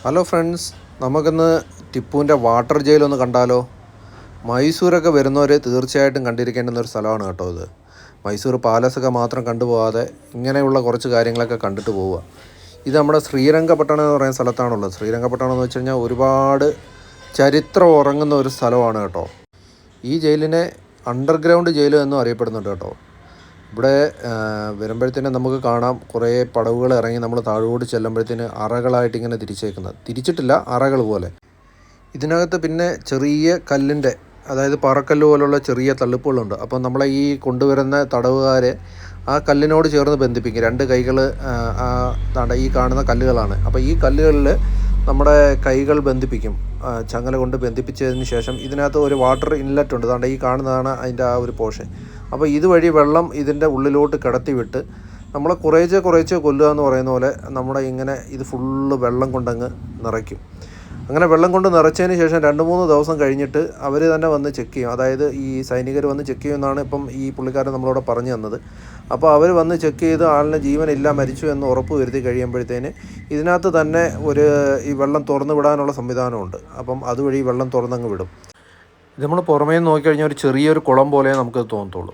Hello friends, നമുക്കിന്ന് ടിപ്പുവിൻ്റെ water ജയിലൊന്ന് കണ്ടാലോ? മൈസൂരൊക്കെ വരുന്നവർ തീർച്ചയായിട്ടും കണ്ടിരിക്കേണ്ടുന്ന ഒരു സ്ഥലമാണ് കേട്ടോ ഇത്. മൈസൂർ പാലസൊക്കെ മാത്രം കണ്ടുപോകാതെ ഇങ്ങനെയുള്ള കുറച്ച് കാര്യങ്ങളൊക്കെ കണ്ടിട്ട് പോവുക. ഇത് നമ്മുടെ ശ്രീരംഗപട്ടണം എന്ന് പറയുന്ന സ്ഥലത്താണുള്ളത്. ശ്രീരംഗപട്ടണം എന്ന് വെച്ച് കഴിഞ്ഞാൽ ഒരുപാട് ചരിത്രം ഉറങ്ങുന്ന ഒരു സ്ഥലമാണ് കേട്ടോ. ഈ ജയിലിനെ അണ്ടർഗ്രൗണ്ട് ജയിൽ എന്നും അറിയപ്പെടുന്നുണ്ട് കേട്ടോ. ഇവിടെ വരുമ്പോഴത്തേനും നമുക്ക് കാണാം കുറേ പടവുകൾ ഇറങ്ങി നമ്മൾ താഴോട്ട് ചെല്ലുമ്പോഴത്തേന് അറകളായിട്ട് ഇങ്ങനെ തിരിച്ചിട്ടില്ല, അറകൾ പോലെ. ഇതിനകത്ത് പിന്നെ ചെറിയ കല്ലിൻ്റെ, അതായത് പാറക്കല്ല് പോലുള്ള ചെറിയ തള്ളിപ്പുകളുണ്ട്. അപ്പം നമ്മളെ ഈ കൊണ്ടുവരുന്ന തടവുകാരെ ആ കല്ലിനോട് ചേർന്ന് ബന്ധിപ്പിക്കും. രണ്ട് കൈകൾ ഈ കാണുന്ന കല്ലുകളാണ്. അപ്പോൾ ഈ കല്ലുകളിൽ നമ്മുടെ കൈകൾ ബന്ധിപ്പിക്കും, ചങ്ങല കൊണ്ട് ബന്ധിപ്പിച്ചതിന് ശേഷം ഇതിനകത്ത് ഒരു വാട്ടർ ഇൻലെറ്റ് ഉണ്ട്. ഈ കാണുന്നതാണ് അതിൻ്റെ ആ ഒരു പോർഷൻ. അപ്പോൾ ഇതുവഴി വെള്ളം ഇതിൻ്റെ ഉള്ളിലോട്ട് കിടത്തി വിട്ട് നമ്മളെ കുറേശ്ശെ കൊല്ലുക എന്ന് പറയുന്ന പോലെ നമ്മുടെ ഇങ്ങനെ ഇത് ഫുള്ള് വെള്ളം കൊണ്ടങ്ങ് നിറയ്ക്കും. അങ്ങനെ വെള്ളം കൊണ്ട് നിറച്ചതിന് ശേഷം 2-3 ദിവസം കഴിഞ്ഞിട്ട് അവർ തന്നെ വന്ന് ചെക്ക് ചെയ്യും. അതായത് ഈ സൈനികർ വന്ന് ചെക്ക് ചെയ്യുമെന്നാണ് ഇപ്പം ഈ പുള്ളിക്കാരൻ നമ്മളോട് പറഞ്ഞു തന്നത്. അപ്പോൾ അവർ വന്ന് ചെക്ക് ചെയ്ത് ആളിന് ജീവനില്ല, മരിച്ചു എന്ന് ഉറപ്പ് വരുത്തി കഴിയുമ്പോഴത്തേന് ഇതിനകത്ത് തന്നെ ഈ വെള്ളം തുറന്നു വിടാനുള്ള സംവിധാനമുണ്ട്. അപ്പം അതുവഴി വെള്ളം തുറന്നങ്ങ് വിടും. ഇത് നമ്മൾ പുറമേ നിന്ന് നോക്കിക്കഴിഞ്ഞാൽ ഒരു ചെറിയൊരു കുളം പോലെ നമുക്ക് തോന്നത്തുള്ളൂ.